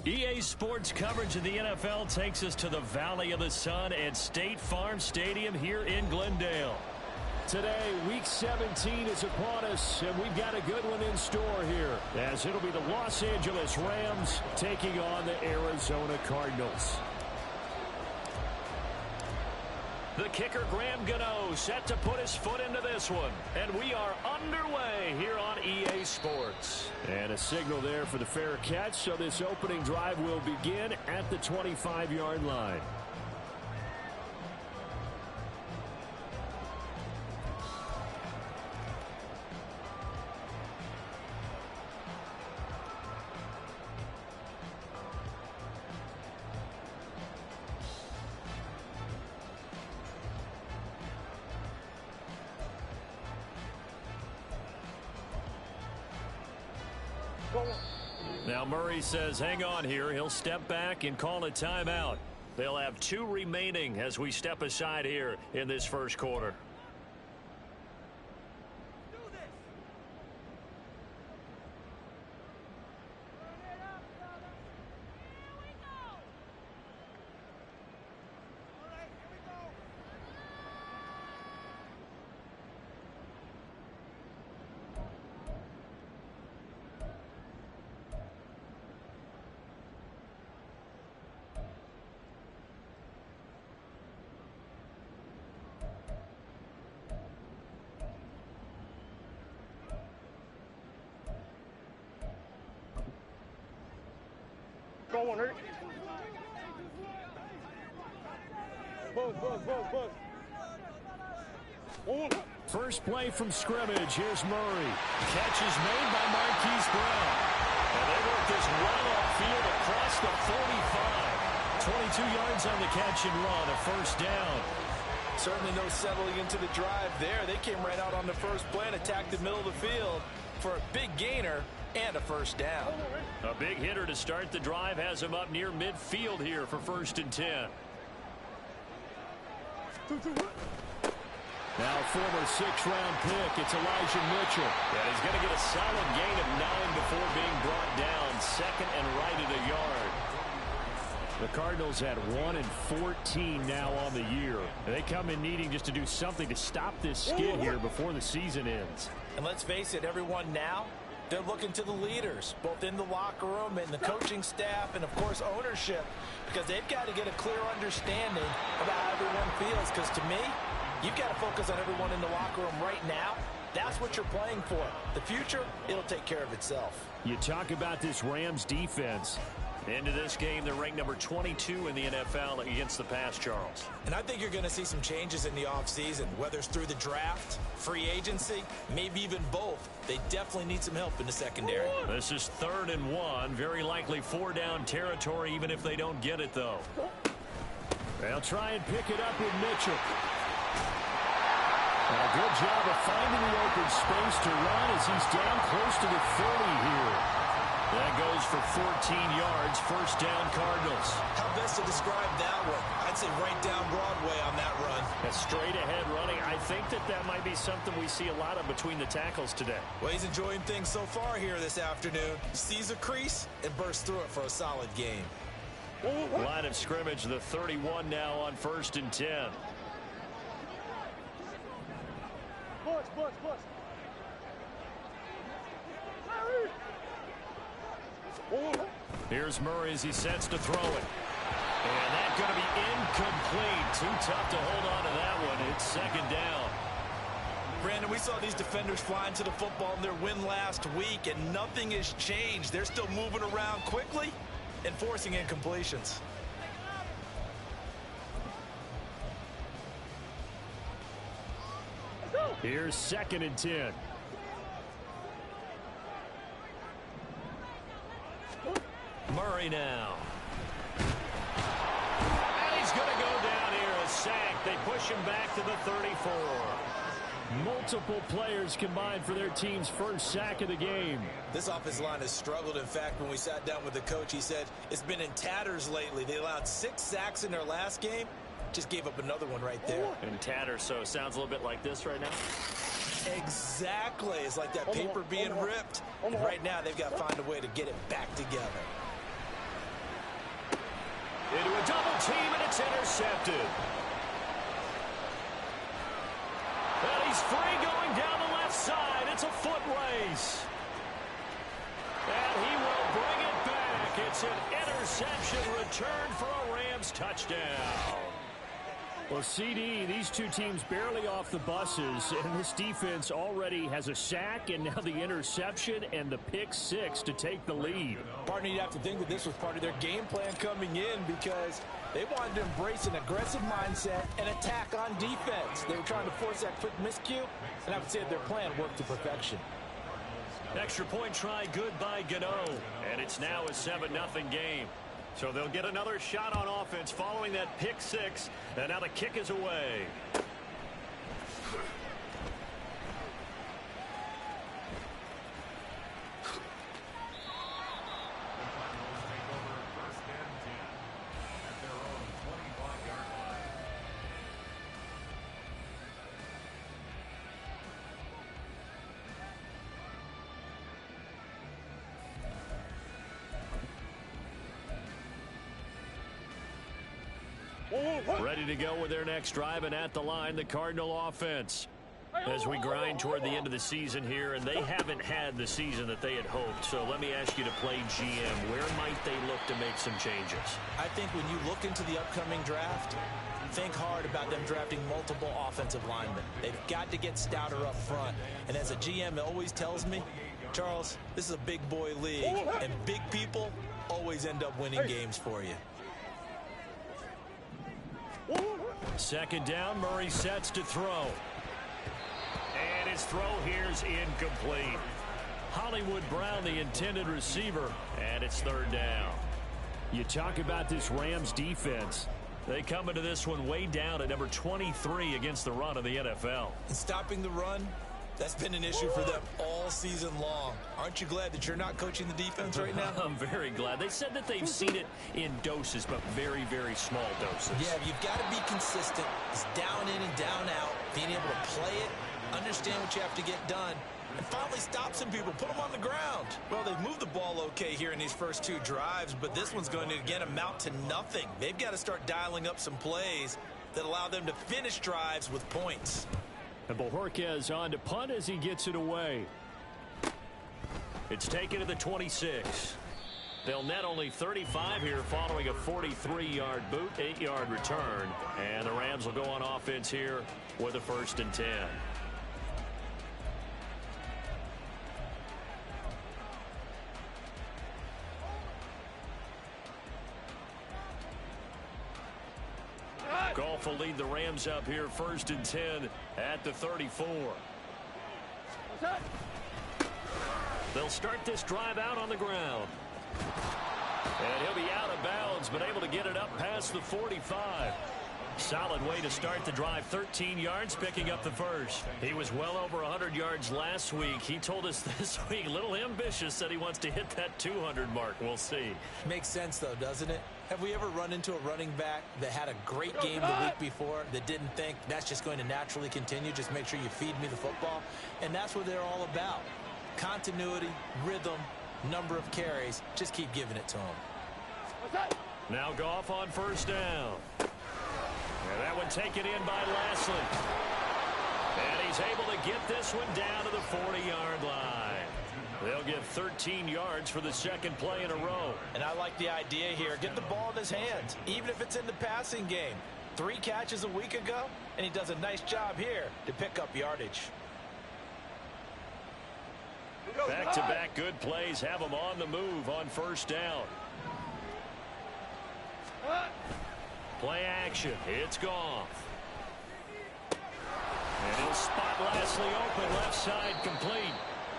EA Sports coverage of the NFL takes us to the Valley of the Sun at State Farm Stadium here in Glendale. Today, Week 17 is upon us, and we've got a good one in store here, as it'll be the Los Angeles Rams taking on the Arizona Cardinals. The kicker, Graham Gano, set to put his foot into this one. And we are underway here on EA Sports. And a signal there for the fair catch, so this opening drive will begin at the 25-yard line. Now Murray says hang on here. He'll step back and call a timeout. They'll have 2 remaining as we step aside here in this first quarter. First play from scrimmage. Here's Murray. Catch is made by Marquise Brown. And they work this run upfield across the 45. 22 yards on the catch and run, a first down. Certainly no settling into the drive there. They came right out on the first play and attacked the middle of the field for a big gainer and a first down. A big hitter to start the drive has him up near midfield here for 1st and 10. Now former 6th-round pick, it's Elijah Mitchell. And he's going to get a solid gain of 9 before being brought down. 2nd and right at a yard. The Cardinals had 1 and 14 now on the year. They come in needing just to do something to stop this skid here before the season ends. And let's face it, everyone now, they're looking to the leaders, both in the locker room and the coaching staff and, of course, ownership, because they've got to get a clear understanding about how everyone feels. Because to me, you've got to focus on everyone in the locker room right now. That's what you're playing for. The future, it'll take care of itself. You talk about this Rams defense. Into this game, they're ranked number 22 in the NFL against the pass, Charles. And I think you're going to see some changes in the offseason, whether it's through the draft, free agency, maybe even both. They definitely need some help in the secondary. This is 3rd and 1. Very likely 4-down territory, even if they don't get it, though. They'll try and pick it up with Mitchell. And a good job of finding the open space to run as he's down close to the 30 here. That goes for 14 yards, 1st down Cardinals. How best to describe that one? I'd say right down Broadway on that run. A straight ahead running. I think that might be something we see a lot of between the tackles today. Well, he's enjoying things so far here this afternoon. Sees a crease and bursts through it for a solid game. Line of scrimmage, the 31 now on 1st and 10. Here's Murray as he sets to throw it. And that's going to be incomplete. Too tough to hold on to that one. It's 2nd down. Brandon, we saw these defenders flying to the football in their win last week, and nothing has changed. They're still moving around quickly and forcing incompletions. Here's 2nd and 10. Murray now. And he's going to go down here, a sack. They push him back to the 34. Multiple players combined for their team's first sack of the game. This offensive line has struggled. In fact, when we sat down with the coach, he said it's been in tatters lately. They allowed 6 sacks in their last game. Just gave up another one right there. In tatters, so sounds a little bit like this right now. Exactly. It's like that paper being ripped. And right now, they've got to find a way to get it back together. Into a double team, and it's intercepted. And he's free going down the left side. It's a foot race. And he will bring it back. It's an interception return for a Rams touchdown. Well, CD, these two teams barely off the buses, and this defense already has a sack and now the interception and the pick six to take the lead. Partner, you'd have to think that this was part of their game plan coming in because they wanted to embrace an aggressive mindset and attack on defense. They were trying to force that quick miscue, and I would say that their plan worked to perfection. Extra point try good by Gano, and it's now a 7-0 game. So they'll get another shot on offense following that pick six, and now the kick is away. Ready to go with their next drive, and at the line, the Cardinal offense. As we grind toward the end of the season here, and they haven't had the season that they had hoped. So let me ask you to play GM. Where might they look to make some changes? I think when you look into the upcoming draft, think hard about them drafting multiple offensive linemen. They've got to get stouter up front. And as a GM always tells me, Charles, this is a big boy league, and big people always end up winning games for you. Second down, Murray sets to throw. And his throw here's incomplete. Hollywood Brown, the intended receiver, and it's third down. You talk about this Rams defense. They come into this one way down at number 23 against the run of the NFL. And stopping the run, that's been an issue for them all season long. Aren't you glad that you're not coaching the defense right now? I'm very glad. They said that they've seen it in doses, but very, very small doses. Yeah, you've got to be consistent. It's down in and down out, being able to play it, understand what you have to get done, and finally stop some people, put them on the ground. Well, they've moved the ball okay here in these first two drives, but this one's going to, again, amount to nothing. They've got to start dialing up some plays that allow them to finish drives with points. And Bojorquez on to punt as he gets it away. It's taken to the 26. They'll net only 35 here following a 43-yard boot, 8-yard return. And the Rams will go on offense here with a 1st and 10. Goff will lead the Rams up here, 1st and 10 at the 34. They'll start this drive out on the ground. And he'll be out of bounds, but able to get it up past the 45. Solid way to start the drive. 13 yards, picking up the first. He was well over 100 yards last week. He told us this week, a little ambitious, that he wants to hit that 200 mark. We'll see. Makes sense, though, doesn't it? Have we ever run into a running back that had a great game the week before that didn't think that's just going to naturally continue? Just make sure you feed me the football. And that's what they're all about. Continuity, rhythm, number of carries. Just keep giving it to him. Now Goff on 1st down. And that one taken in by Lashley. And he's able to get this one down to the 40-yard line. They'll get 13 yards for the second play in a row. And I like the idea here. Get the ball in his hands, even if it's in the passing game. 3 catches a week ago, and he does a nice job here to pick up yardage. Back-to-back good plays have him on the move on 1st down. Play action. It's Goff. And he'll spot Lashley open, left side complete.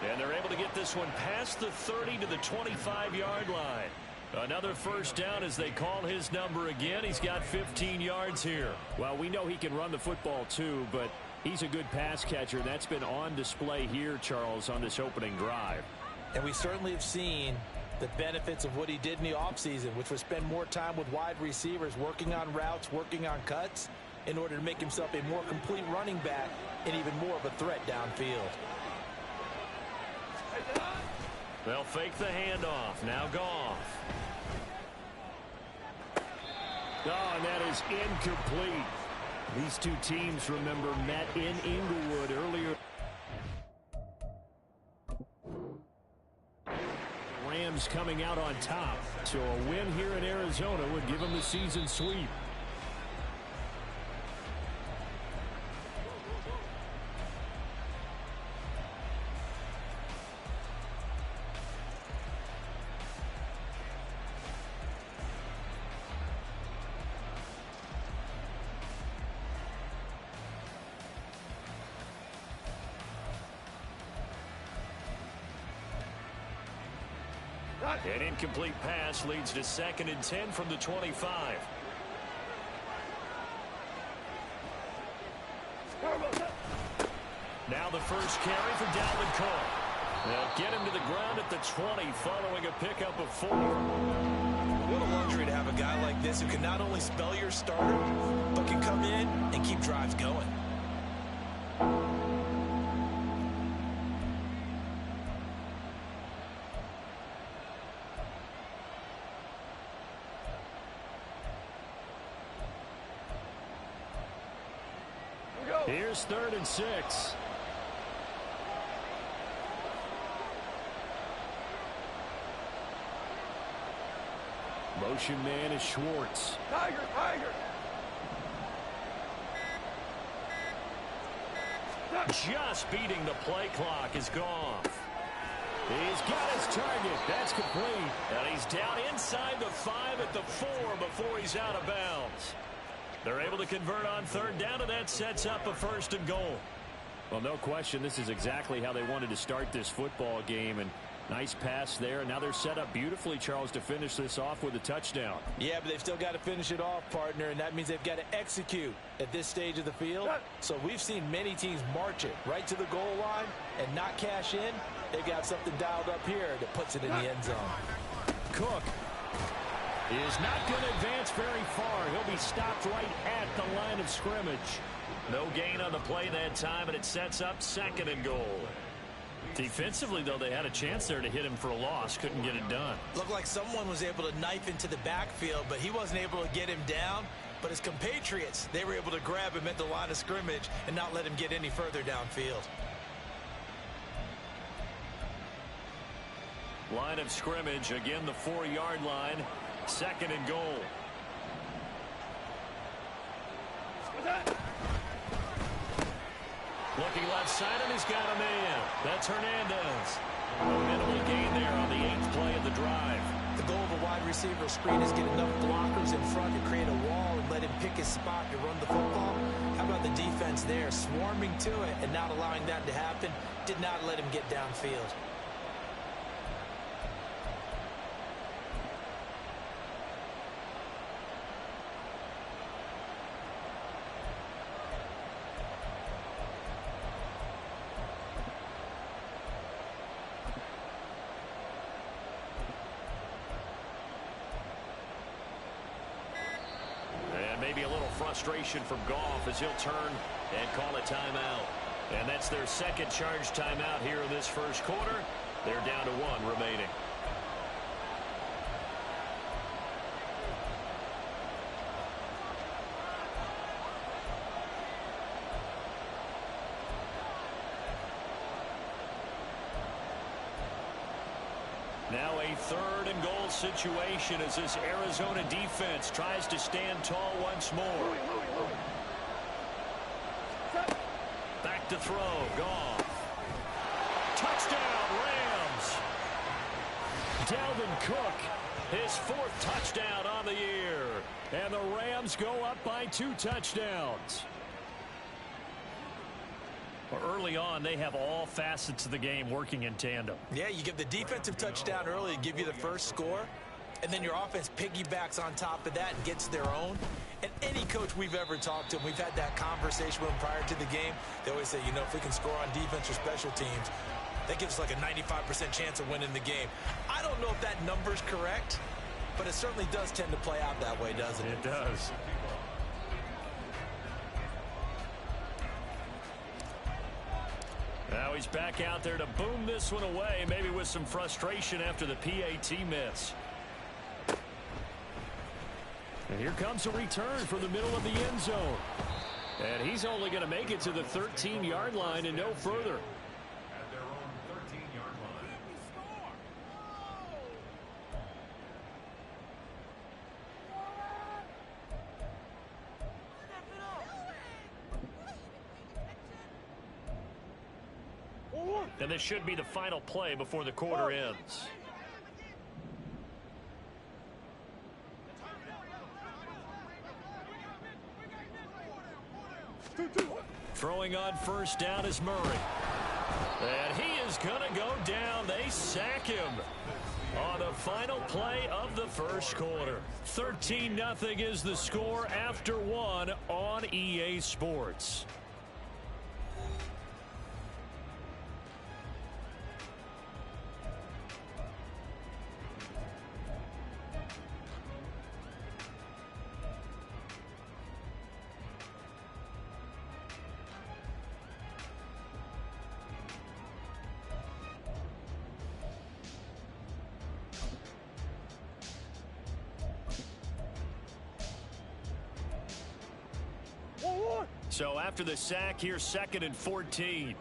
And they're able to get this one past the 30 to the 25-yard line. Another 1st down as they call his number again. He's got 15 yards here. Well, we know he can run the football too, but he's a good pass catcher. That's been on display here, Charles, on this opening drive. And we certainly have seen the benefits of what he did in the offseason, which was spend more time with wide receivers, working on routes, working on cuts, in order to make himself a more complete running back and even more of a threat downfield. They'll fake the handoff. Now Goff. Oh, and that is incomplete. These two teams, remember, met in Inglewood earlier. Rams coming out on top. So a win here in Arizona would give them the season sweep. An incomplete pass leads to 2nd and 10 from the 25. Now the first carry for Dalvin Cook. They'll get him to the ground at the 20 following a pickup of 4. What a luxury to have a guy like this who can not only spell your starter, but can come in and keep drives going. Here's 3rd and 6. Motion man is Schwartz. Tiger. Just beating the play clock is gone. He's got his target. That's complete. And he's down inside the 5 at the 4 before he's out of bounds. They're able to convert on 3rd down, and that sets up a 1st and goal. Well, no question, this is exactly how they wanted to start this football game. And nice pass there. And now they're set up beautifully, Charles, to finish this off with a touchdown. Yeah, but they've still got to finish it off, partner, and that means they've got to execute at this stage of the field. So we've seen many teams march it right to the goal line and not cash in. They've got something dialed up here that puts it in the end zone. Cook is not going to advance very far. He'll be stopped right at the line of scrimmage. No gain on the play that time, and it sets up 2nd and goal. Defensively, though, they had a chance there to hit him for a loss. Couldn't get it done. Looked like someone was able to knife into the backfield, but he wasn't able to get him down. But his compatriots, they were able to grab him at the line of scrimmage and not let him get any further downfield. Line of scrimmage, again the 4-yard line. 2nd and goal. Looking left side, and he's got a man. That's Hernandez. A minimal gain there on the 8th play of the drive. The goal of a wide receiver screen is get enough blockers in front to create a wall and let him pick his spot to run the football. How about the defense there, swarming to it and not allowing that to happen? Did not let him get downfield. Maybe a little frustration from Goff as he'll turn and call a timeout. And that's their 2nd charge timeout here in this 1st quarter. They're down to 1 remaining. Now a 3rd and goal situation as this Arizona defense tries to stand tall once more. Back to throw. Goff. Touchdown, Rams. Dalvin Cook, his 4th touchdown on the year. And the Rams go up by 2 touchdowns. Early on, they have all facets of the game working in tandem. Yeah, you give the defensive touchdown early to give you the first score, and then your offense piggybacks on top of that and gets their own. And any coach we've ever talked to, and we've had that conversation with them prior to the game, they always say, you know, if we can score on defense or special teams, that gives us like a 95% chance of winning the game. I don't know if that number's correct, but it certainly does tend to play out that way, doesn't it? It does. Now he's back out there to boom this one away, maybe with some frustration after the PAT miss. here comes a return from the middle of the end zone. And he's only going to make it to the 13-yard line and no further. At their own 13-yard line. And this should be the final play before the quarter ends. Throwing on first down is Murray. And he is going to go down. They sack him on the final play of the first quarter. 13-0 is the score after one on EA Sports. So after the sack, here's 2nd and 14.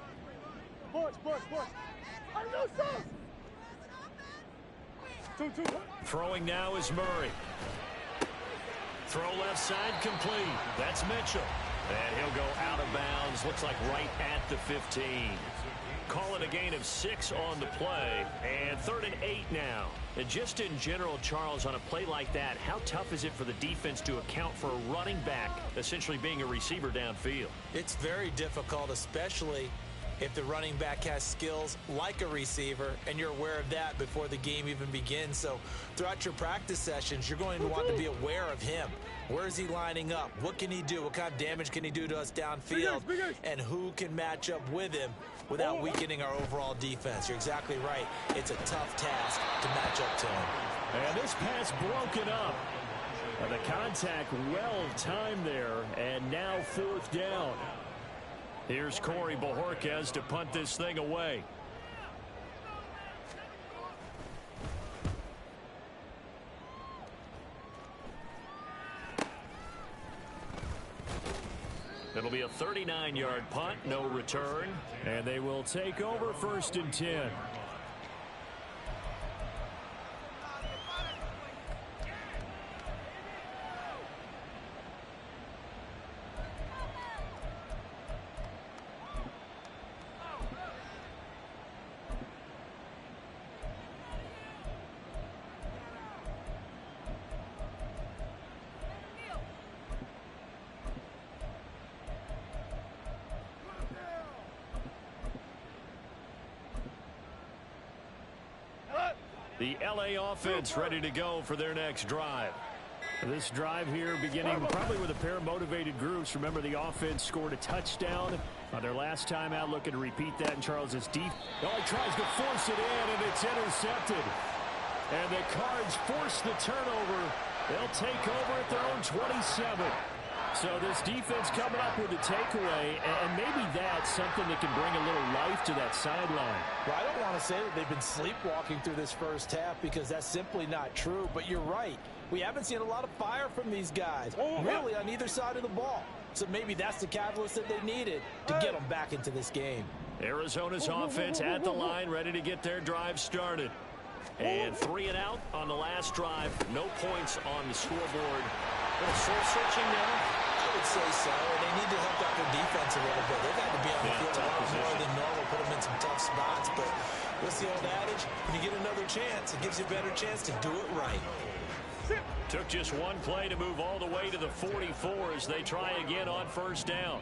Throwing now is Murray. Throw left side complete. That's Mitchell. And he'll go out of bounds. Looks like right at the 15. Call it a gain of 6 on the play. And 3rd and 8 now. And just in general, Charles, on a play like that, how tough is it for the defense to account for a running back essentially being a receiver downfield? It's very difficult, especially if the running back has skills like a receiver, and you're aware of that before the game even begins. So throughout your practice sessions, you're going to want to be aware of him. Where is he lining up? What can he do? What kind of damage can he do to us downfield? And who can match up with him without weakening our overall defense? You're exactly right. It's a tough task to match up to him. And this pass broken up. The contact well timed there, and now 4th down. Here's Corey Bojorquez to punt this thing away. It'll be a 39-yard punt, no return. And they will take over 1st and 10. The LA offense ready to go for their next drive. This drive here beginning probably with a pair of motivated groups. Remember, the offense scored a touchdown on their last time out, looking to repeat that in Charles's deep. Oh, he tries to force it in, and it's intercepted. And the Cards force the turnover. They'll take over at their own 27. So this defense coming up with a takeaway, and maybe that's something that can bring a little life to that sideline. Well, I don't want to say that they've been sleepwalking through this first half, because that's simply not true. But you're right. We haven't seen a lot of fire from these guys, really, on either side of the ball. So maybe that's the catalyst that they needed to get them back into this game. Arizona's offense at the line, ready to get their drive started. And 3 and out on the last drive. No points on the scoreboard. A little soul-searching now. I would say so, and they need to help out their defense a little bit. They've had to be on the field a lot more than normal, put them in some tough spots. But what's the old adage? When you get another chance, it gives you a better chance to do it right. Took just one play to move all the way to the 44 as they try again on first down.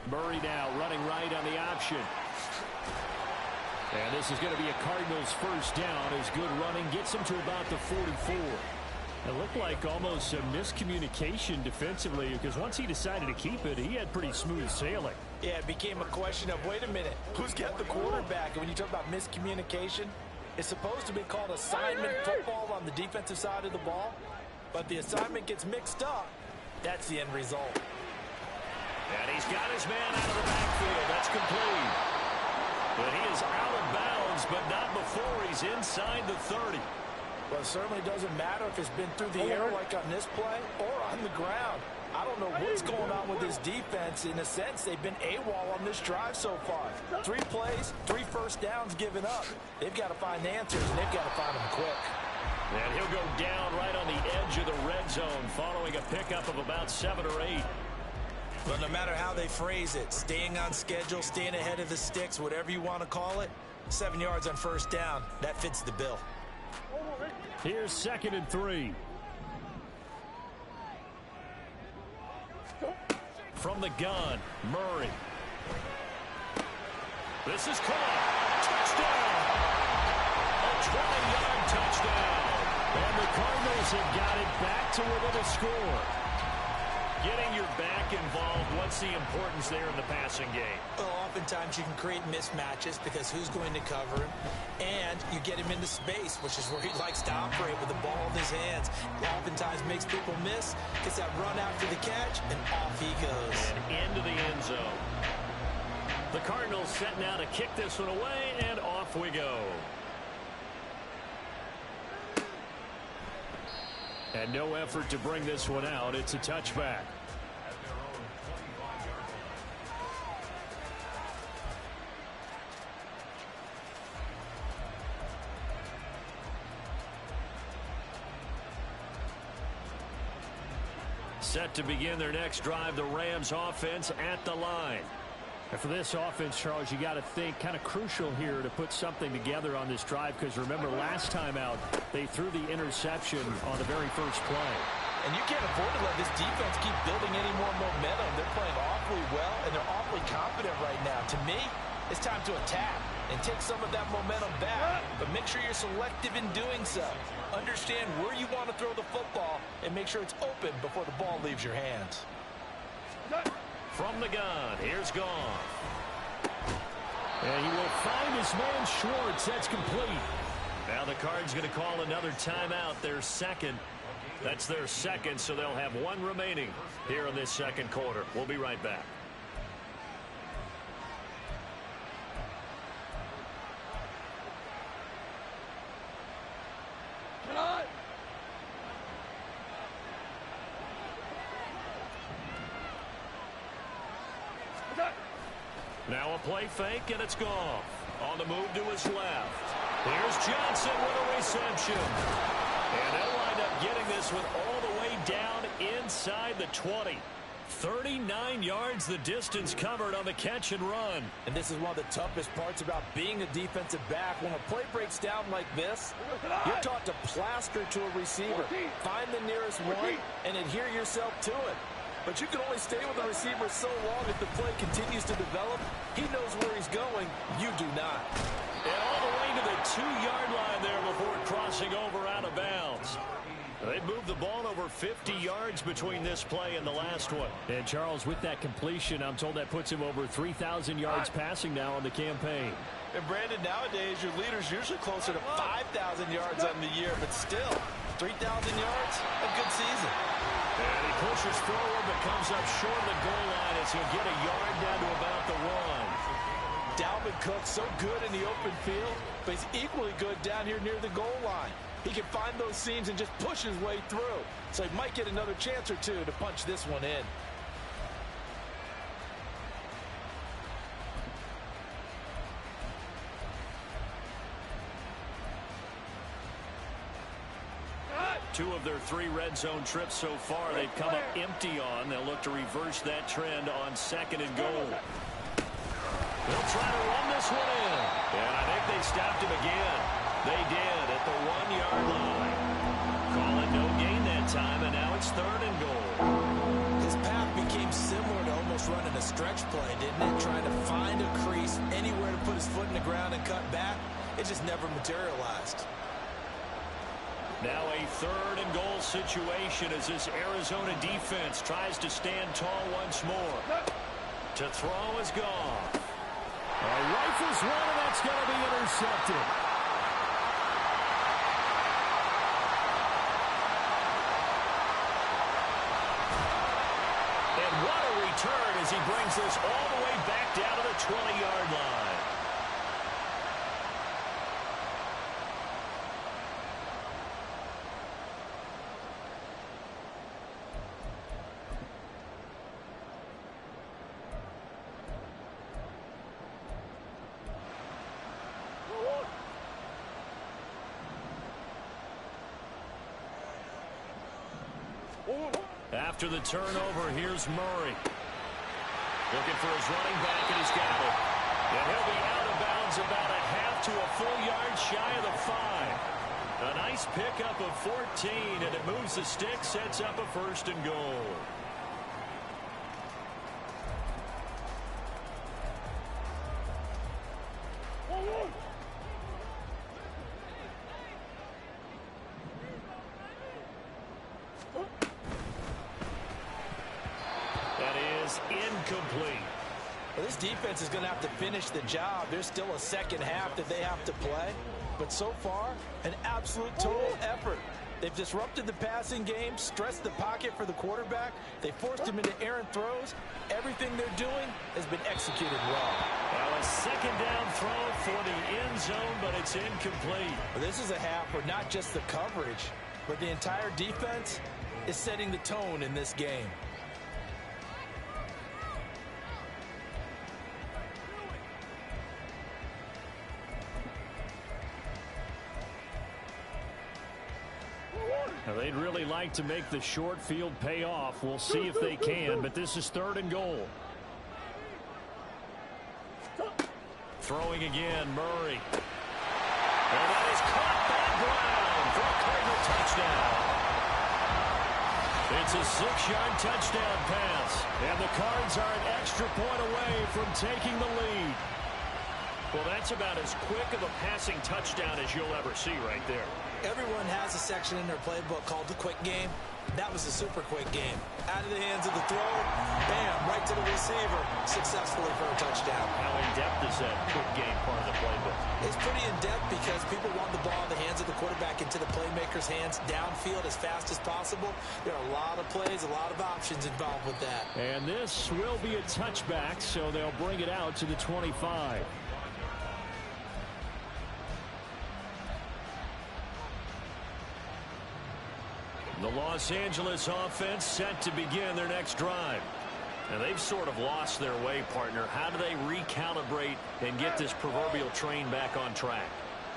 Murray now running right on the option. And this is going to be a Cardinals first down as good running gets them to about the 44. It looked like almost a miscommunication defensively, because once he decided to keep it, he had pretty smooth sailing. Yeah, it became a question of, wait a minute, who's got the quarterback? And when you talk about miscommunication, it's supposed to be called assignment football on the defensive side of the ball. But the assignment gets mixed up. That's the end result. And he's got his man out of the backfield. That's complete. But he is out of bounds bounds, but not before he's inside the 30. Well, it certainly doesn't matter if it's been through the air like on this play or on the ground. I don't know what's going on with this defense. In a sense, they've been AWOL on this drive so far. 3 plays, 3 first downs given up. They've got to find answers, and they've got to find them quick. And he'll go down right on the edge of the red zone following a pickup of about 7 or 8. But no matter how they phrase it, staying on schedule, staying ahead of the sticks, whatever you want to call it, 7 yards on first down, that fits the bill. Here's 2nd and 3. From the gun, Murray. This is caught. Touchdown! A 20-yard touchdown. And the Cardinals have got it back to within a score. Getting your back involved, what's the importance there in the passing game? Well, oftentimes you can create mismatches because who's going to cover him, and you get him into space, which is where he likes to operate with the ball in his hands. Oftentimes makes people miss, gets that run after the catch, and off he goes. And into the end zone. The Cardinals setting out to kick this one away, and off we go. And no effort to bring this one out. It's a touchback. Set to begin their next drive, the Rams offense at the line. And for this offense, Charles, you got to think kind of crucial here to put something together on this drive, because remember last time out they threw the interception on the very first play. And you can't afford to let this defense keep building any more momentum. They're playing awfully well, and they're awfully confident right now. To me, it's time to attack and take some of that momentum back, but make sure you're selective in doing so. Understand where you want to throw the football and make sure it's open before the ball leaves your hands. From the gun, here's Goff. And he will find his man Schwartz. That's complete. Now the Cards going to call another timeout, their second. That's their second, so they'll have 1 remaining here in this second quarter. We'll be right back. Now a play fake, and it's Goff. On the move to his left. Here's Johnson with a reception. And they'll wind up getting this one all the way down inside the 20. 39 yards the distance covered on the catch and run. And this is one of the toughest parts about being a defensive back. When a play breaks down like this, you're taught to plaster to a receiver. Find the nearest one and adhere yourself to it. But you can only stay with the receiver so long if the play continues to develop. He knows where he's going. You do not. And all the way to the 2-yard line there before crossing over out of bounds. They moved the ball over 50 yards between this play and the last one. And Charles, with that completion, I'm told that puts him over 3,000 yards passing now on the campaign. And Brandon, nowadays your leader's usually closer to 5,000 yards on the year, but still, 3,000 yards, a good season. And he pushes forward but comes up short of the goal line as he'll get a yard down to about the 1. Dalvin Cook so good in the open field, but he's equally good down here near the goal line. He can find those seams and just push his way through. So he might get another chance or two to punch this one in. Two of their 3 red zone trips so far they've come up empty on. They'll look to reverse that trend on 2nd and goal. They'll try to run this one in. And I think they stopped him again. They did at the 1-yard line. Call it no gain that time, and now it's 3rd and goal. His path became similar to almost running a stretch play, didn't it? Trying to find a crease, anywhere to put his foot in the ground and cut back. It just never materialized. Now a 3rd and goal situation as this Arizona defense tries to stand tall once more. To throw is Goff. Rifles one, and that's going to be intercepted. And what a return as he brings this all the way back down to the 20-yard line. After the turnover, here's Murray. Looking for his running back, and he's got it. And he'll be out of bounds about a half to a full yard shy of the 5. A nice pickup of 14, and it moves the stick, sets up a 1st and goal. That is incomplete. Well, this defense is going to have to finish the job. There's still a second half that they have to play. But so far, an absolute total effort. They've disrupted the passing game, stressed the pocket for the quarterback. They forced him into errant throws. Everything they're doing has been executed well. Well, a second down throw for the end zone, but it's incomplete. Well, this is a half where not just the coverage, but the entire defense is setting the tone in this game. Now, they'd really like to make the short field pay off. We'll see if they can, but this is 3rd and goal. Throwing again, Murray. And that is caught by Brown for a Cardinal touchdown. It's a 6-yard touchdown pass. And the Cards are an extra point away from taking the lead. Well, that's about as quick of a passing touchdown as you'll ever see right there. Everyone has a section in their playbook called the quick game. That was a super quick game. Out of the hands of the throw, bam, right to the receiver, successfully for a touchdown. How in-depth is that quick game part of the playbook? It's pretty in-depth because people want the ball in the hands of the quarterback into the playmaker's hands downfield as fast as possible. There are a lot of plays, a lot of options involved with that. And this will be a touchback, so they'll bring it out to the 25. The Los Angeles offense set to begin their next drive. And they've sort of lost their way, partner. How do they recalibrate and get this proverbial train back on track?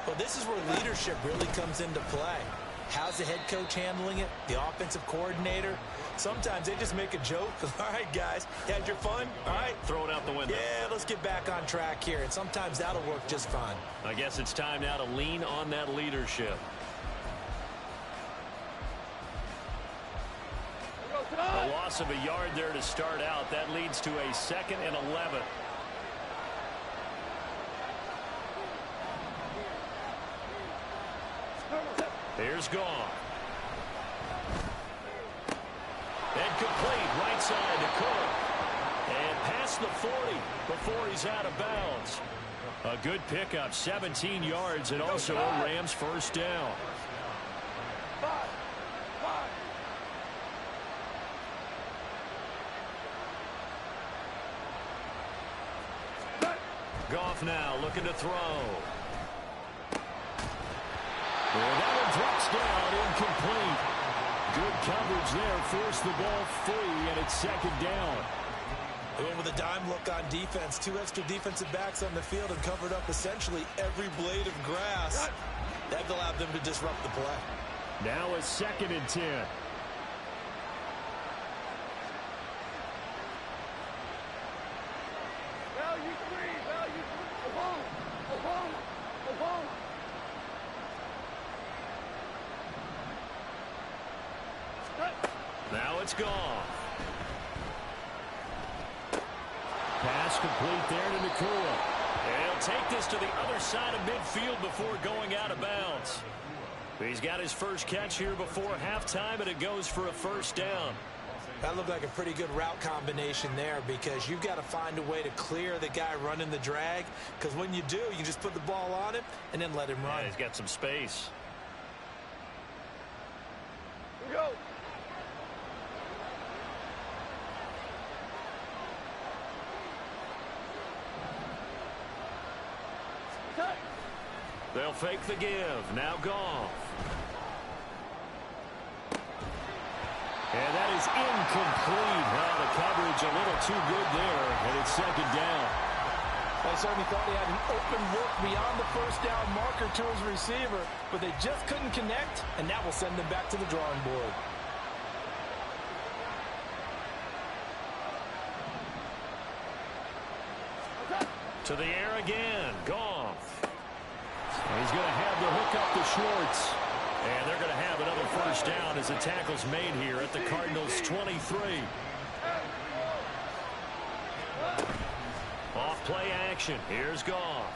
Well, this is where leadership really comes into play. How's the head coach handling it? The offensive coordinator? Sometimes they just make a joke. All right, guys, you had your fun? All right. Throw it out the window. Yeah, let's get back on track here. And sometimes that'll work just fine. I guess it's time now to lean on that leadership. A loss of a yard there to start out. That leads to a 2nd and 11. Here's Goff. And complete right side to Cook. And past the 40 before he's out of bounds. A good pickup, 17 yards, and also a Rams 1st down. Goff now looking to throw. And that one drops down, incomplete. Good coverage there, forced the ball free, and it's 2nd down. They went with a dime look on defense. 2 extra defensive backs on the field and covered up essentially every blade of grass. That allowed them to disrupt the play. Now a 2nd and 10. Now it's gone. Pass complete there to Nakua. And he'll take this to the other side of midfield before going out of bounds. He's got his first catch here before halftime, and it goes for a 1st down. That looked like a pretty good route combination there because you've got to find a way to clear the guy running the drag, because when you do, you just put the ball on him and then let him run. Yeah, he's got some space. Here we go. They'll fake the give. Now Goff. And that is incomplete. Well, the coverage a little too good there, and it's 2nd down. They certainly thought he had an open look beyond the 1st down marker to his receiver, but they just couldn't connect, and that will send them back to the drawing board. To the air again. Goff. And he's going to have the hook up to Schwartz. And they're going to have another first down as the tackle's made here at the Cardinals' 23. Off play action. Here's Goff.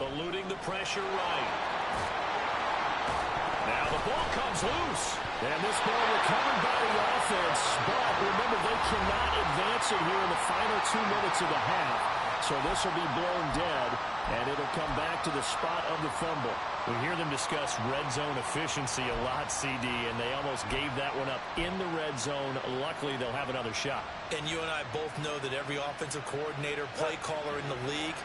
Eluding the pressure right. Now the ball comes loose. And this ball recovered by the offense. But remember, they cannot advance it here in the final 2 minutes of the half. So this will be blown dead, and it'll come back to the spot of the fumble. We hear them discuss red zone efficiency a lot, CD, and they almost gave that one up in the red zone. Luckily, they'll have another shot. And you and I both know that every offensive coordinator, play caller in the league,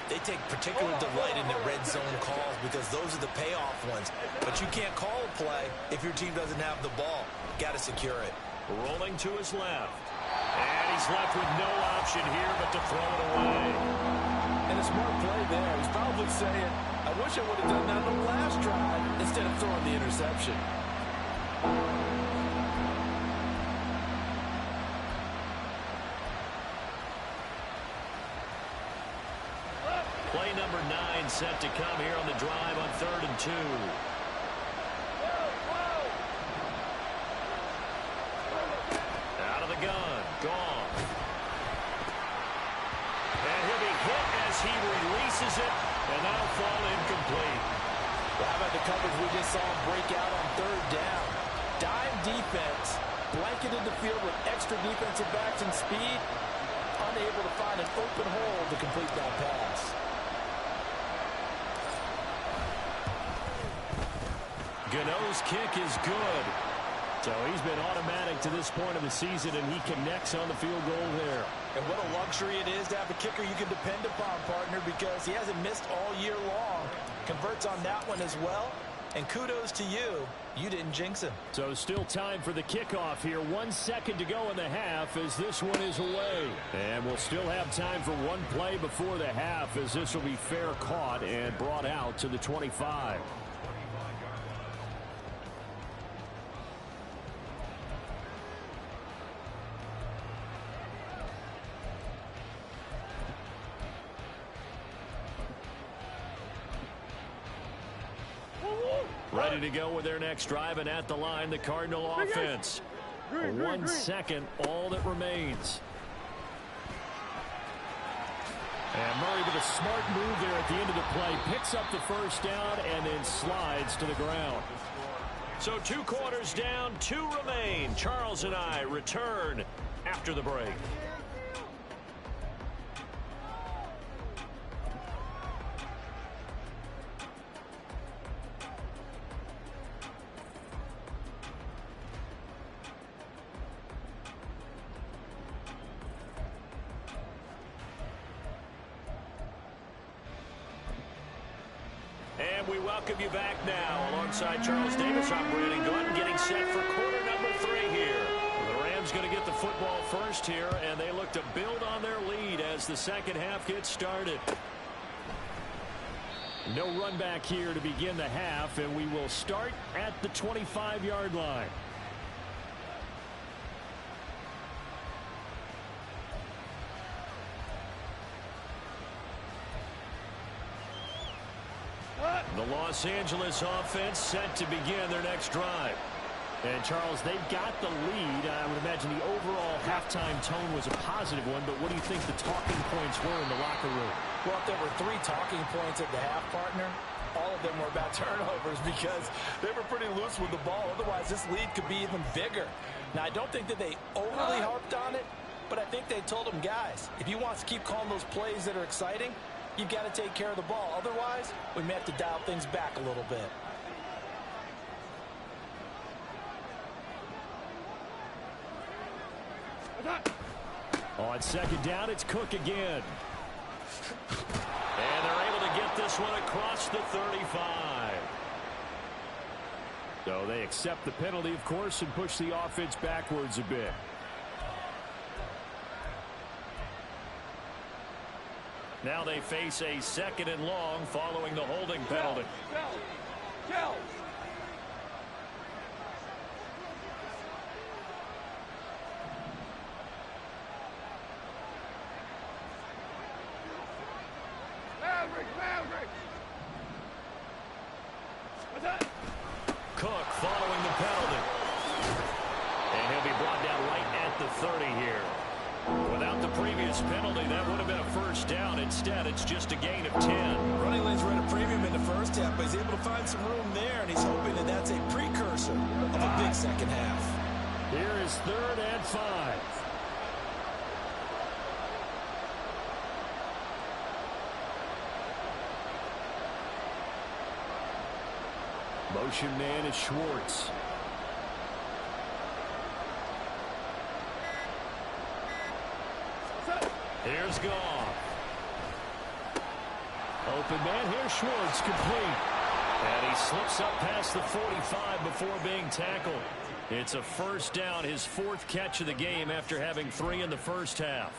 they take particular delight in the red zone calls because those are the payoff ones. But you can't call a play if your team doesn't have the ball. Got to secure it. Rolling to his left. And he's left with no option here but to throw it away. And a smart play there. He's probably saying, I wish I would have done that on the last drive instead of throwing the interception. Play number 9 set to come here on the drive on 3rd and 2. Out of the gun. Goff. And he'll be hit as he releases it, and that'll fall incomplete. Well, how about the coverage we just saw him break out on 3rd down? Dime defense, blanketed the field with extra defensive backs and speed, unable to find an open hole to complete that pass. Gano's kick is good. So he's been automatic to this point of the season, and he connects on the field goal there. And what a luxury it is to have a kicker you can depend upon, partner, because he hasn't missed all year long. Converts on that one as well. And kudos to you. You didn't jinx him. So still time for the kickoff here. 1 second to go in the half as this one is away. And we'll still have time for one play before the half as this will be fair caught and brought out to the 25. Ready to go with their next drive, and at the line, the Cardinal offense. 1 second, all that remains. And Murray with a smart move there at the end of the play. Picks up the first down and then slides to the ground. So 2 quarters down, 2 remain. Charles and I return after the break. And we welcome you back now. Alongside Charles Davis, I'm Brandon Gordon, getting set for quarter number 3 here. The Rams going to get the football first here, and they look to build on their lead as the second half gets started. No run back here to begin the half, and we will start at the 25-yard line. The Los Angeles offense set to begin their next drive. And, Charles, they've got the lead. I would imagine the overall halftime tone was a positive one, but what do you think the talking points were in the locker room? Well, if there were 3 talking points at the half, partner, all of them were about turnovers because they were pretty loose with the ball. Otherwise, this lead could be even bigger. Now, I don't think that they overly harped on it, but I think they told them, guys, if you want to keep calling those plays that are exciting, you've got to take care of the ball. Otherwise, we may have to dial things back a little bit. On second down, it's Cook again. And they're able to get this one across the 35. So they accept the penalty, of course, and push the offense backwards a bit. Now they face a 2nd and long following the holding penalty. previous penalty, that would have been a first down. Instead, it's just a gain of 10. Running lanes were at a premium in the first half, but he's able to find some room there, and he's hoping that that's a precursor of a big second half. Here is 3rd and 5. Motion man is Schwartz. Here's Goff. Open man, here's Schwartz, complete. And he slips up past the 45 before being tackled. It's a first down, his 4th catch of the game after having 3 in the first half.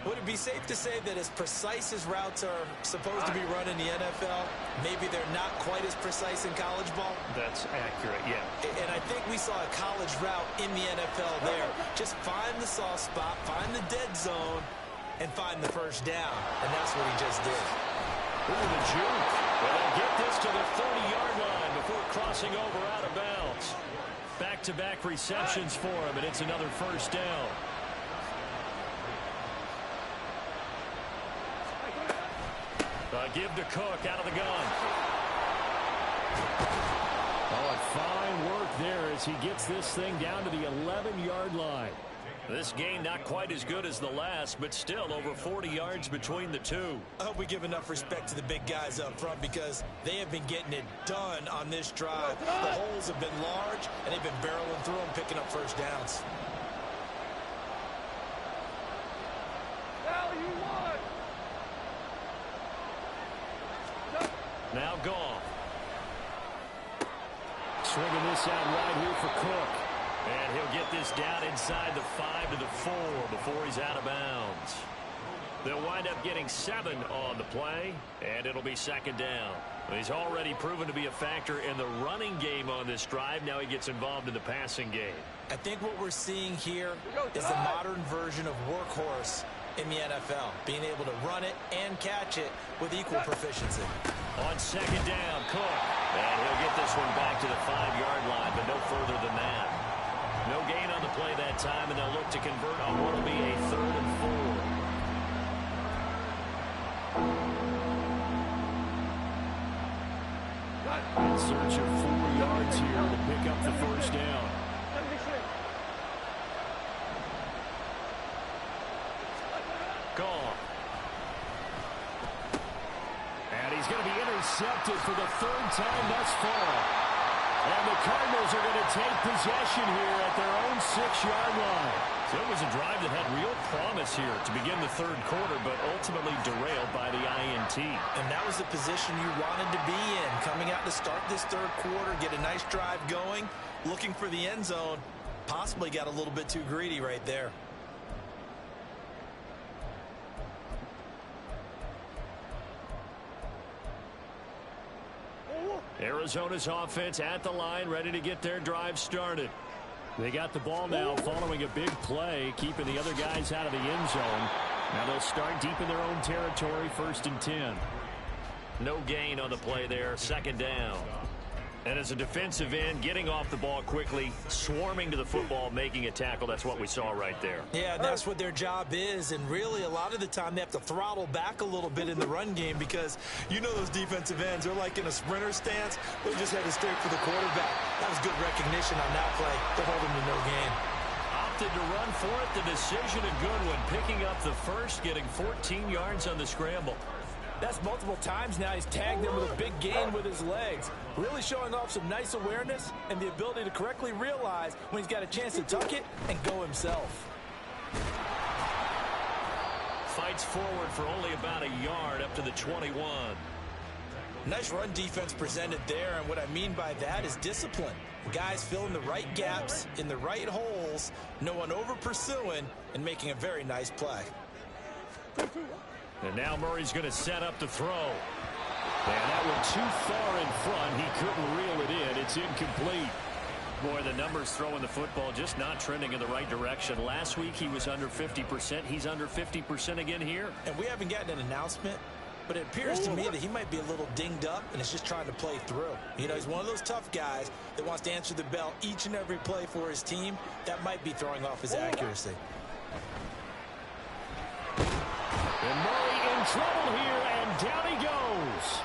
Would it be safe to say that as precise as routes are supposed to be run in the NFL, maybe they're not quite as precise in college ball? That's accurate, yeah. And I think we saw a college route in the NFL there. Just find the soft spot, find the dead zone, and find the first down. And that's what he just did. Ooh, the juke. Well, they'll get this to the 30-yard line before crossing over out of bounds. Back-to-back receptions for him, and it's another first down. Give to Cook out of the gun. Oh, fine work there as he gets this thing down to the 11-yard line. This game not quite as good as the last, but still over 40 yards between the two. I hope we give enough respect to the big guys up front because they have been getting it done on this drive. The holes have been large, and they've been barreling through them, picking up first downs. Now Goff. Swinging this out right here for Cook. And he'll get this down inside the 5 to the 4 before he's out of bounds. They'll wind up getting 7 on the play, and it'll be second down. He's already proven to be a factor in the running game on this drive. Now he gets involved in the passing game. I think what we're seeing here is the modern version of workhorse in the NFL, being able to run it and catch it with equal proficiency. On second down, Cook. And he'll get this one back to the 5-yard line, but no further than that. No gain on the play that time, and they'll look to convert on what will be a 3rd and 4. In search of 4 yards here to pick up the first down. Goff. And he's going to be intercepted for the 3rd time thus far. And the Cardinals are going to take possession here at their own 6-yard line. So it was a drive that had real promise here to begin the 3rd quarter, but ultimately derailed by the INT. And that was the position you wanted to be in, coming out to start this 3rd quarter, get a nice drive going, looking for the end zone. Possibly got a little bit too greedy right there. Arizona's offense at the line, ready to get their drive started. They got the ball now following a big play, keeping the other guys out of the end zone. Now they'll start deep in their own territory, 1st and 10. No gain on the play there, second down. And as a defensive end, getting off the ball quickly, swarming to the football, making a tackle, that's what we saw right there. Yeah, that's what their job is, and really a lot of the time they have to throttle back a little bit in the run game because you know those defensive ends, they're like in a sprinter stance, they're just headed straight for the quarterback. That was good recognition on that play to hold him to no gain. Opted to run for it, the decision a good one, picking up the first, getting 14 yards on the scramble. That's multiple times now. He's tagged him with a big gain with his legs. Really showing off some nice awareness and the ability to correctly realize when he's got a chance to tuck it and go himself. Fights forward for only about a yard up to the 21. Nice run defense presented there, and what I mean by that is discipline. Guys filling the right gaps in the right holes, no one over pursuing, and making a very nice play. And now Murray's going to set up to throw. And that one too far in front. He couldn't reel it in. It's incomplete. Boy, the numbers throwing the football just not trending in the right direction. Last week he was under 50%. He's under 50% again here. And we haven't gotten an announcement, but it appears to me that he might be a little dinged up and is just trying to play through. You know, he's one of those tough guys that wants to answer the bell each and every play for his team. That might be throwing off his accuracy. And Murray in trouble here, and down he goes.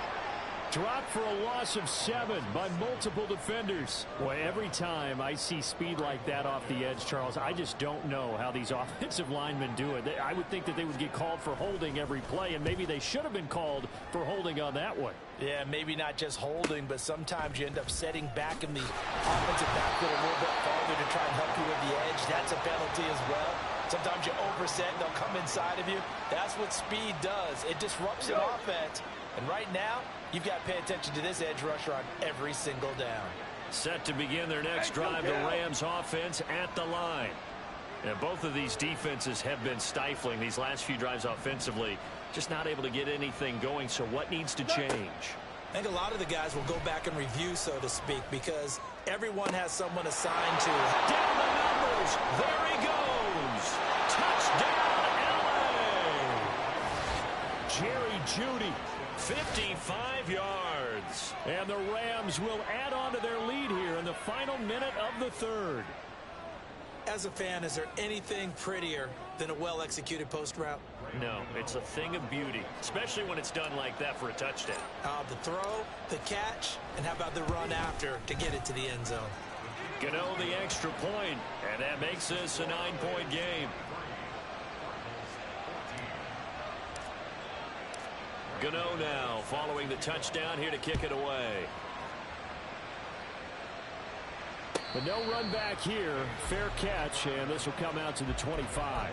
Dropped for a loss of 7 by multiple defenders. Boy, every time I see speed like that off the edge, Charles, I just don't know how these offensive linemen do it. I would think that they would get called for holding every play, and maybe they should have been called for holding on that one. Yeah, maybe not just holding, but sometimes you end up setting back in the offensive backfield a little bit farther to try and help you with the edge. That's a penalty as well. Sometimes you overset, and they'll come inside of you. That's what speed does. It disrupts an offense. And right now, you've got to pay attention to this edge rusher on every single down. Set to begin their next drive, the Rams offense at the line. And both of these defenses have been stifling these last few drives offensively. Just not able to get anything going, so what needs to change? I think a lot of the guys will go back and review, so to speak, because everyone has someone assigned to. Down the numbers. There he goes. Touchdown, LA. Jerry Jeudy. 55 yards. And the Rams will add on to their lead here in the final minute of the third. As a fan, is there anything prettier than a well-executed post route? No, it's a thing of beauty, especially when it's done like that for a touchdown. The throw, the catch, and how about the run after to get it to the end zone? Gano the extra point, and that makes this a 9-point game. Gano now following the touchdown here to kick it away. But no run back here. Fair catch, and this will come out to the 25.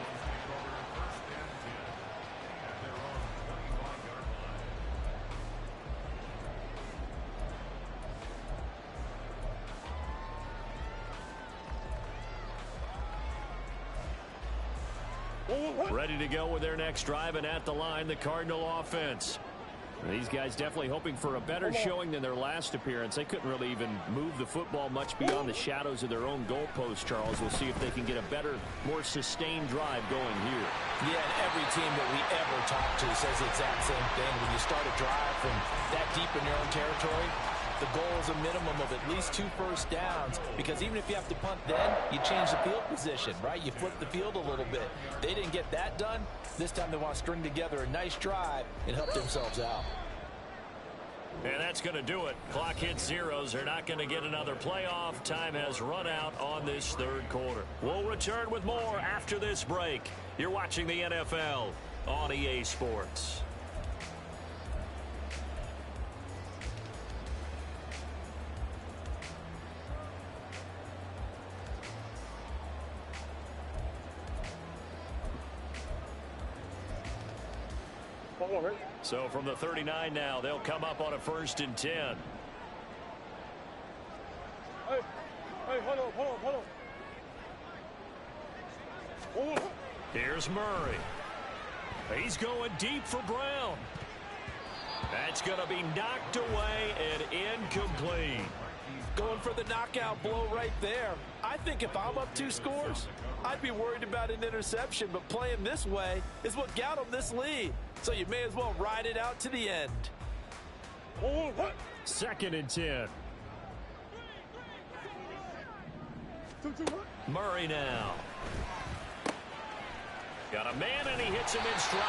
Ready to go with their next drive, and at the line, the Cardinal offense. These guys definitely hoping for a better showing than their last appearance. They couldn't really even move the football much beyond the shadows of their own goalpost, Charles. We'll see if they can get a better, more sustained drive going here. Yeah, and every team that we ever talk to says the exact same thing. When you start a drive from that deep in your own territory, the goal is a minimum of at least 2 first downs, because even if you have to punt then, you change the field position, right? You flip the field a little bit. They didn't get that done. This time they want to string together a nice drive and help themselves out. And that's going to do it. Clock hits zeros. They're not going to get another playoff. Time has run out on this third quarter. We'll return with more after this break. You're watching the NFL on EA Sports. So from the 39 now, they'll come up on a 1st and 10. Hey, hold on. Here's Murray. He's going deep for Brown. That's going to be knocked away and incomplete. Going for the knockout blow right there. I think if I'm up 2 scores, I'd be worried about an interception, but playing this way is what got them this lead. So you may as well ride it out to the end. 2nd and 10. Murray now. Got a man, and he hits him in stride.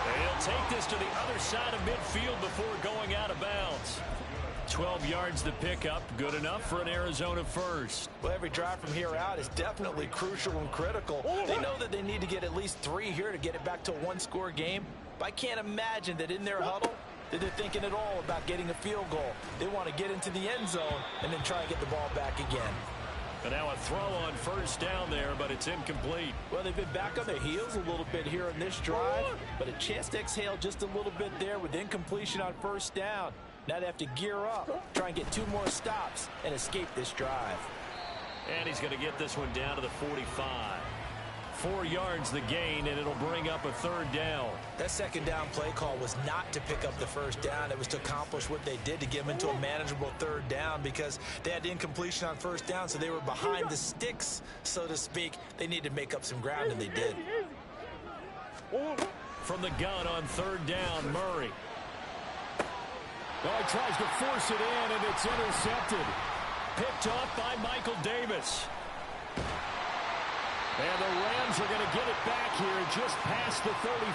And he'll take this to the other side of midfield before going out of bounds. 12 yards to pick up. Good enough for an Arizona first. Well, every drive from here out is definitely crucial and critical. They know that they need to get at least 3 here to get it back to a 1-score game. But I can't imagine that in their huddle that they're thinking at all about getting a field goal. They want to get into the end zone and then try and get the ball back again. And now a throw on 1st down there, but it's incomplete. Well, they've been back on their heels a little bit here in this drive, but a chance to exhale just a little bit there with incompletion on 1st down. Now they have to gear up, try and get 2 more stops, and escape this drive. And he's going to get this one down to the 45. 4 yards the gain, and it'll bring up a 3rd down. That 2nd down play call was not to pick up the 1st down. It was to accomplish what they did, to get them into a manageable 3rd down, because they had incompletion on 1st down, so they were behind the sticks, so to speak. They needed to make up some ground, and they did. From the gun on 3rd down, Murray. Oh, he tries to force it in, and it's intercepted. Picked off by Michael Davis. And the Rams are going to get it back here just past the 35.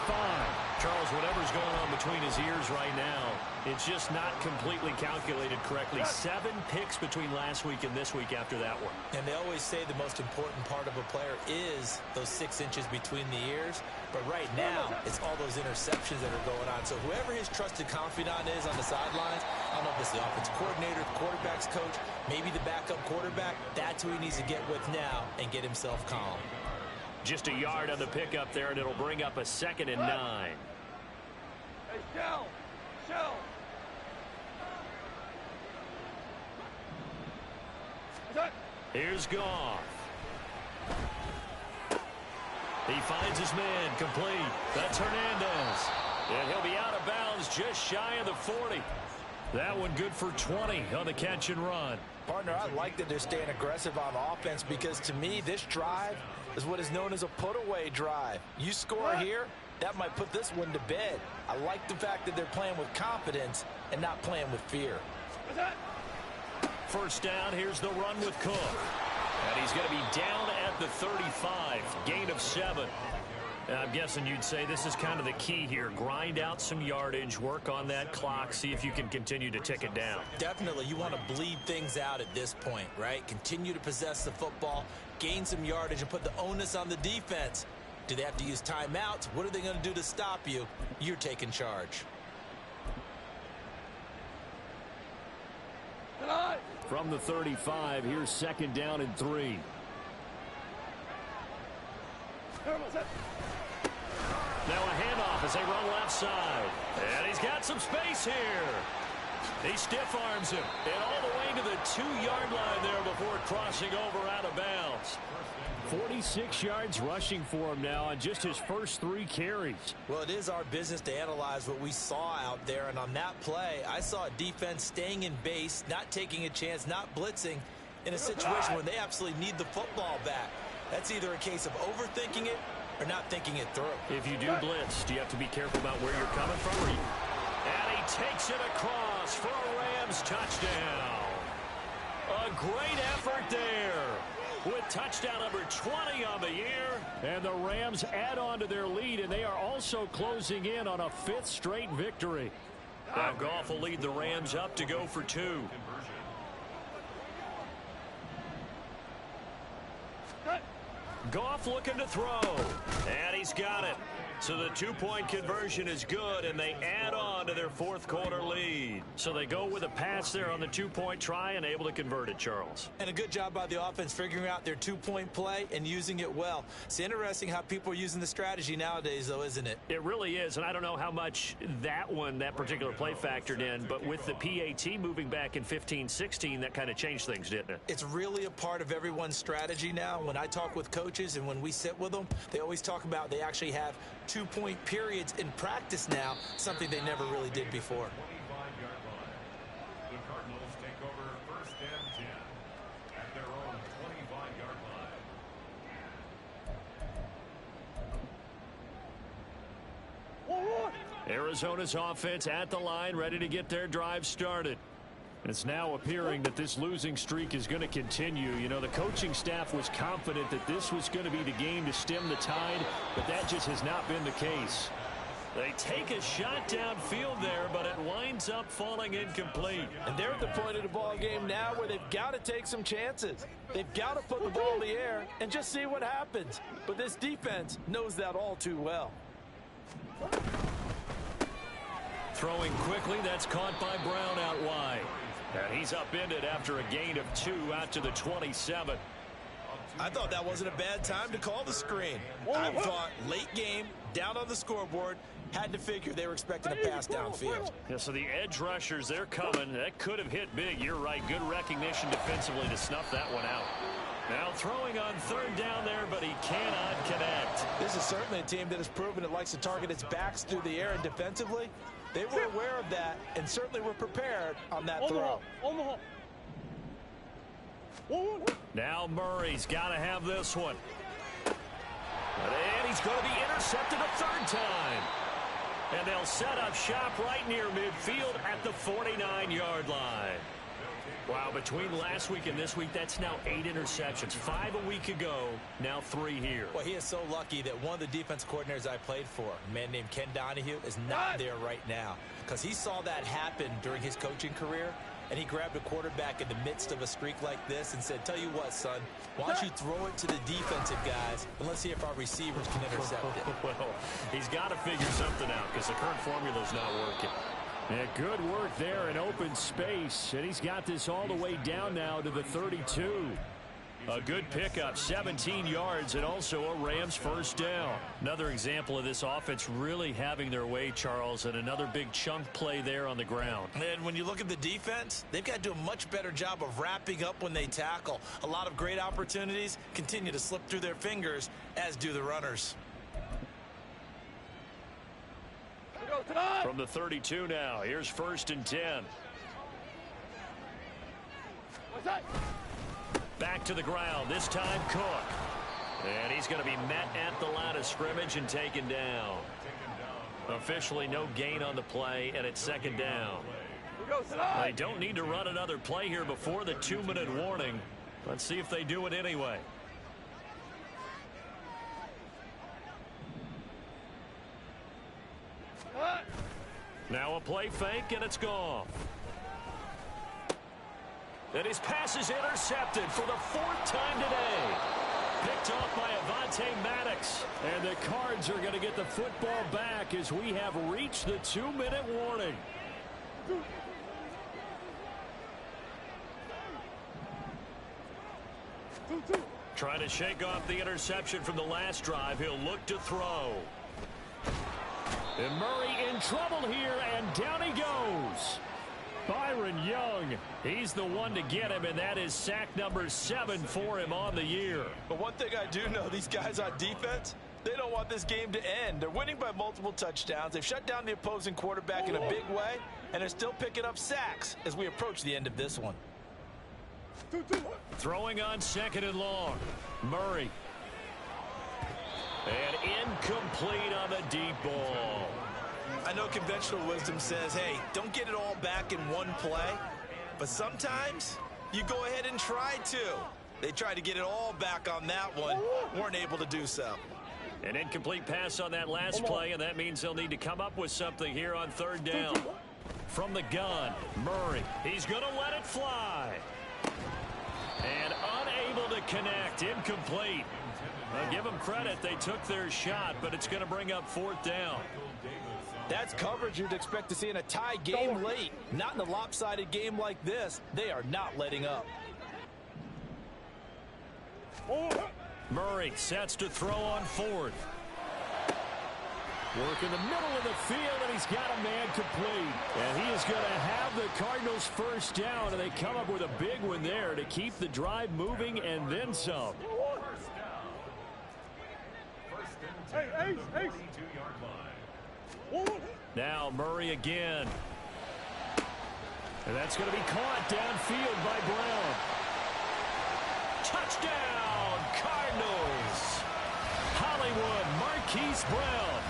Charles, whatever's going on between his ears right now, it's just not completely calculated correctly. 7 picks between last week and this week after that one. And they always say the most important part of a player is those 6 inches between the ears. But right now, it's all those interceptions that are going on. So whoever his trusted confidant is on the sidelines, I don't know if it's the offensive coordinator, the quarterback's coach, maybe the backup quarterback, that's who he needs to get with now and get himself calm. Just a yard on the pickup there, and it'll bring up a 2nd and 9. Hey, Shell! Shell! Here's Goff. He finds his man complete. That's Hernandez. And he'll be out of bounds just shy of the 40. That one good for 20 on the catch and run. Partner, I like that they're staying aggressive on offense because to me, this drive is what is known as a put-away drive. You score here, that might put this one to bed. I like the fact that they're playing with confidence and not playing with fear. First down, here's the run with Cook. And he's going to be down at the 35, gain of 7. And I'm guessing you'd say this is kind of the key here. Grind out some yardage, work on that clock, see if you can continue to tick it down. Definitely, you want to bleed things out at this point, right? Continue to possess the football, gain some yardage, and put the onus on the defense. Do they have to use timeouts? What are they going to do to stop you? You're taking charge. From the 35, here's 2nd down and 3. Now a handoff as they run left side. And he's got some space here. He stiff arms him. And all the way to the 2-yard line there before crossing over out of bounds. 46 yards rushing for him now on just his first 3 carries. Well, it is our business to analyze what we saw out there. And on that play, I saw a defense staying in base, not taking a chance, not blitzing in a situation where they absolutely need the football back. That's either a case of overthinking it or not thinking it through. If you do blitz, do you have to be careful about where you're coming from? And he takes it across for a Rams touchdown. A great effort there with touchdown number 20 on the year. And the Rams add on to their lead, and they are also closing in on a 5th straight victory. Now Goff will lead the Rams up to go for 2. Goff looking to throw. And he's got it. So the 2-point conversion is good, and they add on to their 4th quarter lead. So they go with a pass there on the 2-point try and able to convert it, Charles. And a good job by the offense figuring out their 2-point play and using it well. It's interesting how people are using the strategy nowadays, though, isn't it? It really is, and I don't know how much that particular play factored in, but with the PAT moving back in 15-16, that kind of changed things, didn't it? It's really a part of everyone's strategy now. When I talk with coaches and when we sit with them, they always talk about they actually have 2-point periods in practice now, something they never really did before. 25-yard line. The Cardinals take over 1st and 10 at their own 25-yard line. Arizona's offense at the line, ready to get their drive started. It's now appearing that this losing streak is going to continue. You know, the coaching staff was confident that this was going to be the game to stem the tide, but that just has not been the case. They take a shot downfield there, but it winds up falling incomplete. And they're at the point of the ball game now where they've got to take some chances. They've got to put the ball in the air and just see what happens. But this defense knows that all too well. Throwing quickly, that's caught by Brown out wide. And he's upended after a gain of 2 out to the 27. I thought that wasn't a bad time to call the screen. I thought late game, down on the scoreboard, had to figure they were expecting a pass downfield. Yeah, so the edge rushers, they're coming. That could have hit big. You're right. Good recognition defensively to snuff that one out. Now throwing on 3rd down there, but he cannot connect. This is certainly a team that has proven it likes to target its backs through the air, and defensively, they were aware of that and certainly were prepared on that throw. Now Murray's got to have this one. And he's going to be intercepted a 3rd time. And they'll set up shop right near midfield at the 49-yard line. Wow, between last week and this week, that's now 8 interceptions. 5 a week ago, now 3 here. Well, he is so lucky that one of the defense coordinators I played for, a man named Ken Donahue, is not there right now because he saw that happen during his coaching career, and he grabbed a quarterback in the midst of a streak like this and said, tell you what, son, why don't you throw it to the defensive guys, and let's see if our receivers can intercept it. Well, he's got to figure something out because the current formula's not working. Yeah, good work there in open space, and he's got this all the way down now to the 32. A good pickup, 17 yards, and also a Rams first down. Another example of this offense really having their way, Charles, and another big chunk play there on the ground. And when you look at the defense, they've got to do a much better job of wrapping up when they tackle. A lot of great opportunities continue to slip through their fingers, as do the runners. From the 32 now, here's 1st and 10. Back to the ground, this time Cook. And he's going to be met at the line of scrimmage and taken down. Officially no gain on the play, and it's 2nd down. They don't need to run another play here before the 2-minute warning. Let's see if they do it anyway. Now a play fake, and it's gone. And his pass is intercepted for the 4th time today. Picked off by Avonte Maddox. And the Cards are going to get the football back as we have reached the 2-minute warning. Trying to shake off the interception from the last drive. He'll look to throw. And Murray in trouble here, and down he goes. Byron Young, he's the one to get him, and that is sack number 7 for him on the year. But one thing I do know, these guys on defense, they don't want this game to end. They're winning by multiple touchdowns. They've shut down the opposing quarterback in a big way, and they're still picking up sacks as we approach the end of this one. Throwing on 2nd and long. Murray. And incomplete on the deep ball. I know conventional wisdom says, hey, don't get it all back in one play. But sometimes you go ahead and try to. They tried to get it all back on that one. Weren't able to do so. An incomplete pass on that last play, and that means they'll need to come up with something here on 3rd down. From the gun, Murray. He's going to let it fly. And unable to connect. Incomplete. I'll give them credit. They took their shot, but it's going to bring up 4th down. That's coverage you'd expect to see in a tie game late. Not in a lopsided game like this. They are not letting up. Murray sets to throw on 4th. Work in the middle of the field, and he's got a man complete. And he is going to have the Cardinals first down, and they come up with a big one there to keep the drive moving and then some. Hey. Now Murray again. And that's going to be caught downfield by Brown. Touchdown, Cardinals. Hollywood Marquise Brown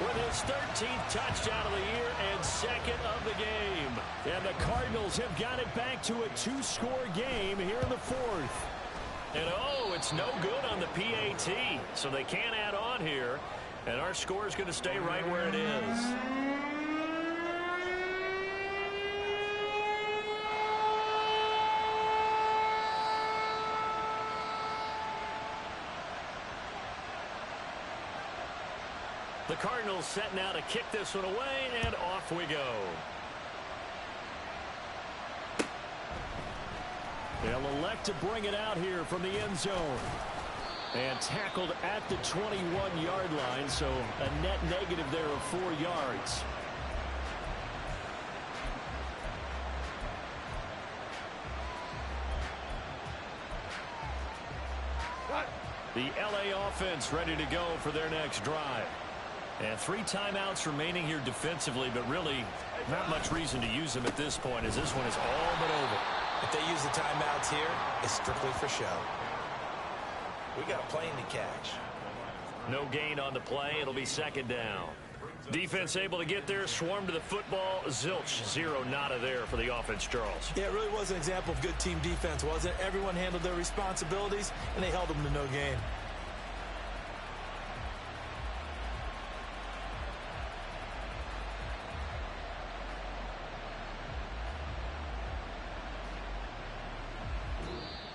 with his 13th touchdown of the year and 2nd of the game. And the Cardinals have got it back to a 2-score game here in the 4th. And oh, it's no good on the PAT, so they can't add on here. And our score is going to stay right where it is. The Cardinals set now to kick this one away, and off we go. They'll elect to bring it out here from the end zone. And tackled at the 21-yard line, so a net negative there of 4 yards. The LA offense ready to go for their next drive. And 3 timeouts remaining here defensively, but really not much reason to use them at this point as this one is all but over. If they use the timeouts here, it's strictly for show. We got a plane to catch. No gain on the play. It'll be 2nd down. Defense able to get there, swarm to the football. Zilch, zero, nada there for the offense, Charles. Yeah, it really was an example of good team defense, wasn't it? Everyone handled their responsibilities, and they held them to no gain.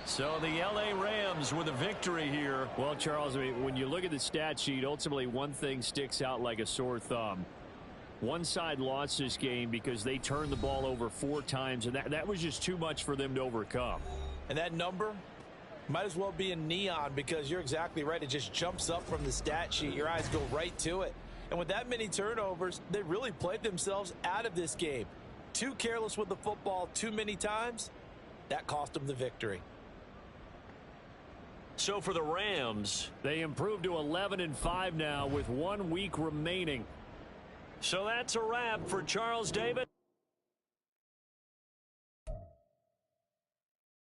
So the L.A. Rams with a victory here. Well, Charles, I mean, when you look at the stat sheet, ultimately one thing sticks out like a sore thumb. One side lost this game because they turned the ball over 4 times, and that was just too much for them to overcome. And that number might as well be in neon, because you're exactly right. It just jumps up from the stat sheet. Your eyes go right to it. And with that many turnovers, they really played themselves out of this game. Too careless with the football too many times. That cost them the victory. So for the Rams, they improved to 11-5 now with 1 week remaining. So that's a wrap for Charles Davis.